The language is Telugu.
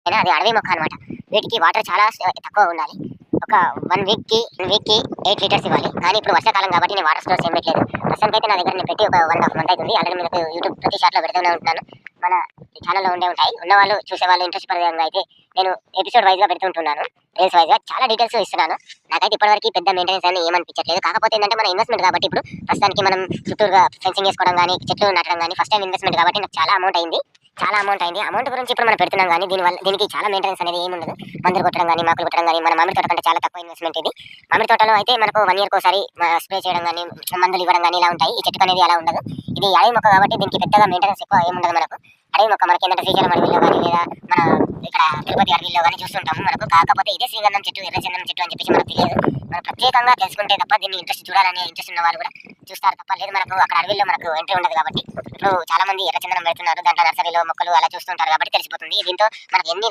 అయినా అది అడవి మొక్క అనమాట. వీటికి వాటర్ చాలా తక్కువ ఉండాలి. ఒక 1 వీక్‌కి 8 లీటర్స్ ఇవ్వాలి. కానీ ఇప్పుడు వర్షాకాలం కాబట్టి నేను వాటర్ స్టోర్స్ ఏం పెట్టలేదు. ప్రస్తుతానికైతే నా దగ్గర నేను పెట్టి ఒక 1 ½ మంత్ అవుతుంది. ఆల్రెడీ మీకు యూట్యూబ్ ప్రతి షార్ట్‌లో పెడుతూనే ఉంటున్నాను. మన ఛానెల్‌లో ఉండే ఉంటాయి. ఉన్నవాళ్ళు చూసేవాళ్ళు ఇంట్రెస్ట్ పడే విధంగా అయితే నేను ఎపిసోడ్ వైస్‌గా పెడుతుంటున్నాను. రీల్స్ వైస్‌గా చాలా డీటెయిల్స్ ఇస్తున్నాను. నాకైతే ఇప్పటివరకు పెద్ద మెయింటెనెన్స్ అని ఏమనిపించట్లేదు. కాకపోతే ఏంటంటే మన ఇన్వెస్ట్‌మెంట్ కాబట్టి ఇప్పుడు ప్రస్తుతానికి మనం చుట్టూరుగా ఫెన్సింగ్ ఏసుకోవడం గాని, చెట్లు నాటడం గాని ఫస్ట్ టైమ్ ఇన్వెస్ట్‌మెంట్ కాబట్టి నాకు చాలా అమౌంట్ అయింది. అమౌంట్ గురించి ఇప్పుడు మనం పెడుతున్నాం గానీ దీనికి చాలా మెయింటెనెన్స్ అనేది ఏమి ఉండదు. మందులు కొట్టడం గాని, మాకులు కొట్టడం గాని మన మామిడి తోట కంటే చాలా తక్కువ ఇన్వెస్ట్‌మెంట్ ఇది. మామిడి తోటలో అయితే మనకు 1 ఇయర్‌కోసారి స్ప్రే చేయడం గాని, మందులు ఇవ్వడం గాని ఇలా ఉంటాయి. ఈ చెట్టుకనేది అలా ఉండదు. ఇది అడవి మొక్క కాబట్టి దీనికి పెద్దగా మెయింటెనెన్స్ ఎక్కువ ఏముండదు మనకు. అడవి మొక్క మనకేంటంటే శ్రీశైలం అడవిలో గాని లేదా మన ఇక్కడ తిరుపతి అడవిలో గాని చూస్తుంటాము మనకు. కాకపోతే ఇదే శ్రీగంధం చెట్టు, ఎర్ర చందనం చెట్టు అని చెప్పేసి మనకు తెలియదు. మనం ప్రత్యేకంగా తెలుసుకుంటే తప్ప దీన్ని చూడాలనే ఇంట్రెస్ట్ ఉన్న వాళ్ళు కూడా చూస్తారు తప్ప లేదు మనకు అక్కడ అడవిలో మనకు ఎంట్రీ ఉండదు కాబట్టి ఇప్పుడు చాలా మంది ఎర్ర చందనం పెడుతున్నారు. దాంట్లో నర్సరీలో మొక్కలు అలా చూస్తుంటారు కాబట్టి తెలిసిపోతుంది. దీంతో మనకు ఎన్ని